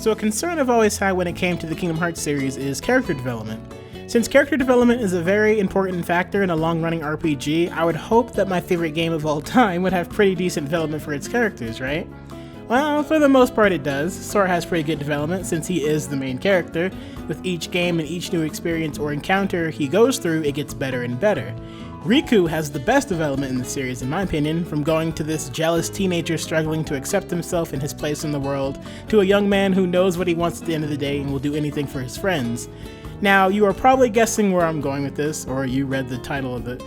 So a concern I've always had when it came to the Kingdom Hearts series is character development. Since character development is a very important factor in a long-running RPG, I would hope that my favorite game of all time would have pretty decent development for its characters, right? Well, for the most part it does. Sora has pretty good development since he is the main character. With each game and each new experience or encounter he goes through, it gets better and better. Riku has the best development in the series in my opinion, from going to this jealous teenager struggling to accept himself and his place in the world, to a young man who knows what he wants at the end of the day and will do anything for his friends. Now, you are probably guessing where I'm going with this, or you read the title of it.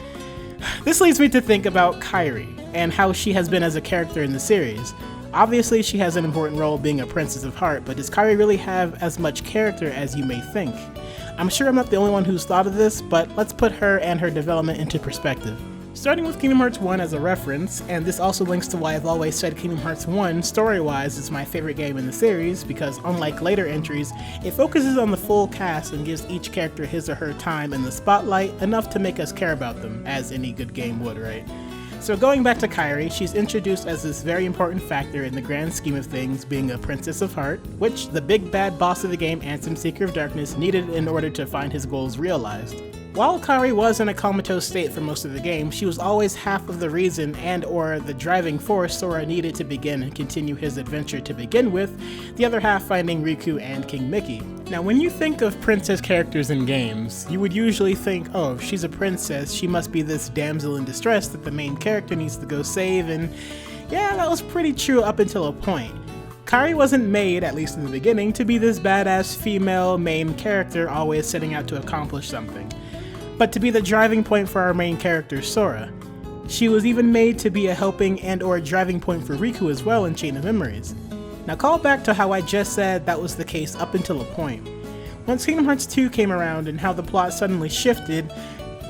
This leads me to think about Kairi, and how she has been as a character in the series. Obviously, she has an important role being a Princess of Heart, but does Kairi really have as much character as you may think? I'm sure I'm not the only one who's thought of this, but let's put her and her development into perspective. Starting with Kingdom Hearts 1 as a reference, and this also links to why I've always said Kingdom Hearts 1, story-wise, is my favorite game in the series, because unlike later entries, it focuses on the full cast and gives each character his or her time in the spotlight, enough to make us care about them, as any good game would, right? So going back to Kairi, she's introduced as this very important factor in the grand scheme of things, being a Princess of Heart, which the big bad boss of the game, Ansem Seeker of Darkness, needed in order to find his goals realized. While Kairi was in a comatose state for most of the game, she was always half of the reason and or the driving force Sora needed to begin and continue his adventure to begin with, the other half finding Riku and King Mickey. Now when you think of princess characters in games, you would usually think, oh, if she's a princess, she must be this damsel in distress that the main character needs to go save, and yeah, that was pretty true up until a point. Kairi wasn't made, at least in the beginning, to be this badass female main character always setting out to accomplish something, but to be the driving point for our main character, Sora. She was even made to be a helping and or driving point for Riku as well in Chain of Memories. Now call back to how I just said that was the case up until a point. Once Kingdom Hearts 2 came around and how the plot suddenly shifted,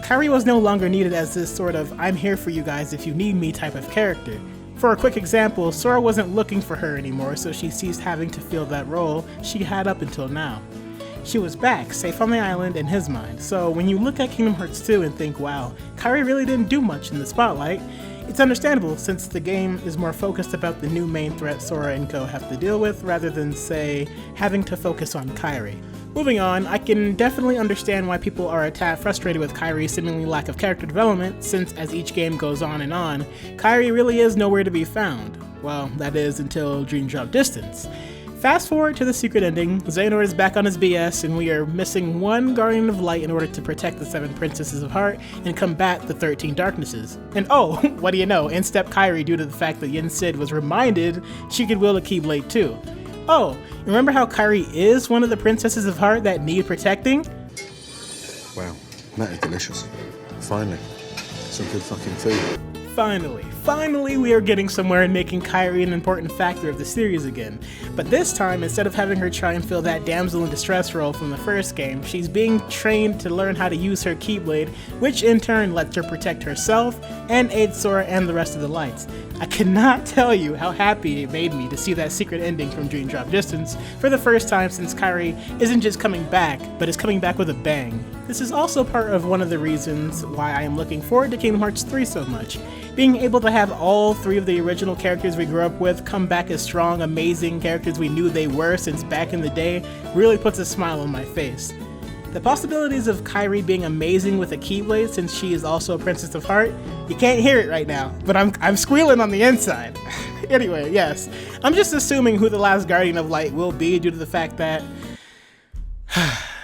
Kairi was no longer needed as this sort of I'm here for you guys if you need me type of character. For a quick example, Sora wasn't looking for her anymore, so she ceased having to fill that role she had up until now. She was back, safe on the island in his mind, so when you look at Kingdom Hearts 2 and think, wow, Kairi really didn't do much in the spotlight, it's understandable since the game is more focused about the new main threat Sora and co have to deal with rather than, say, having to focus on Kairi. Moving on, I can definitely understand why people are a tad frustrated with Kairi's seemingly lack of character development, since as each game goes on, Kairi really is nowhere to be found. Well, that is until Dream Drop Distance. Fast forward to the secret ending, Xehanort is back on his BS and we are missing one Guardian of Light in order to protect the 7 Princesses of Heart and combat the 13 Darknesses. And oh, what do you know, in step Kairi due to the fact that Yen Sid was reminded she could wield a Keyblade too. Oh, remember how Kairi is one of the Princesses of Heart that need protecting? Wow, that is delicious. Finally, some good fucking food. Finally we are getting somewhere and making Kairi an important factor of the series again. But this time, instead of having her try and fill that damsel in distress role from the first game, she's being trained to learn how to use her Keyblade, which in turn lets her protect herself and aid Sora and the rest of the lights. I cannot tell you how happy it made me to see that secret ending from Dream Drop Distance for the first time, since Kairi isn't just coming back, but is coming back with a bang. This is also part of one of the reasons why I am looking forward to Kingdom Hearts 3 so much. Being able to have all 3 of the original characters we grew up with come back as strong, amazing characters we knew they were since back in the day really puts a smile on my face. The possibilities of Kairi being amazing with a Keyblade, since she is also a Princess of Heart, you can't hear it right now, but I'm squealing on the inside. Anyway, yes, I'm just assuming who the last Guardian of Light will be due to the fact that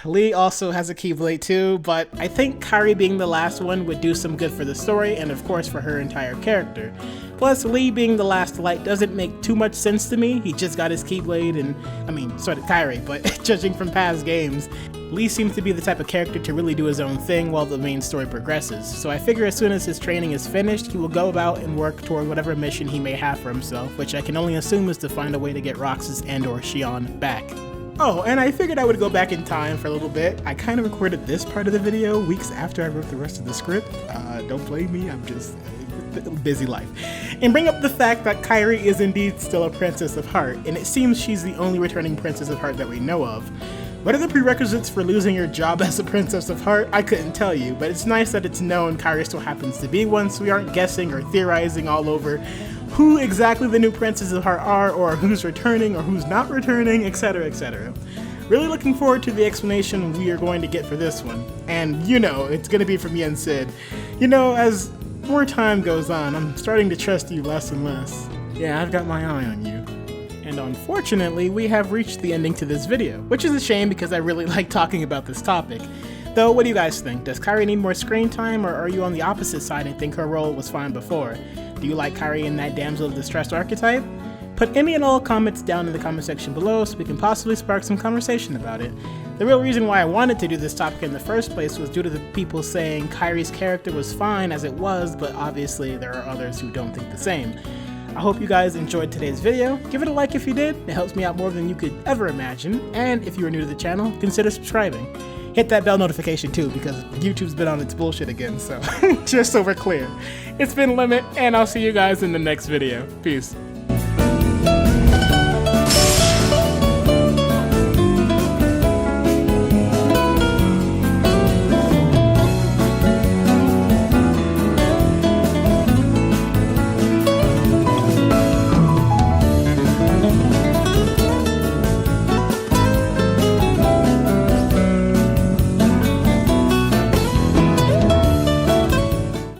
Lee also has a Keyblade too, but I think Kairi being the last one would do some good for the story and of course for her entire character. Plus, Lee being the last light doesn't make too much sense to me. He just got his Keyblade and, so did Kairi, but judging from past games, Lee seems to be the type of character to really do his own thing while the main story progresses. So I figure as soon as his training is finished, he will go about and work toward whatever mission he may have for himself, which I can only assume is to find a way to get Roxas and or Xion back. Oh, and I figured I would go back in time for a little bit. I kind of recorded this part of the video weeks after I wrote the rest of the script. Don't blame me, I'm just busy life. And bring up the fact that Kairi is indeed still a Princess of Heart, and it seems she's the only returning Princess of Heart that we know of. What are the prerequisites for losing your job as a Princess of Heart? I couldn't tell you, but it's nice that it's known Kairi still happens to be one, so we aren't guessing or theorizing all over who exactly the new Princes of Heart are, or who's returning or who's not returning, etc, etc. Really looking forward to the explanation we are going to get for this one. And you know, it's going to be from Yen Sid. You know, as more time goes on, I'm starting to trust you less and less. Yeah, I've got my eye on you. And unfortunately, we have reached the ending to this video, which is a shame because I really like talking about this topic. Though, what do you guys think? Does Kairi need more screen time, or are you on the opposite side and think her role was fine before? Do you like Kairi in that damsel of distress archetype? Put any and all comments down in the comment section below so we can possibly spark some conversation about it. The real reason why I wanted to do this topic in the first place was due to the people saying Kairi's character was fine as it was, but obviously there are others who don't think the same. I hope you guys enjoyed today's video. Give it a like if you did, it helps me out more than you could ever imagine, and if you are new to the channel, consider subscribing. Hit that bell notification too, because YouTube's been on its bullshit again, so just so we're clear. It's been Limit, and I'll see you guys in the next video. Peace.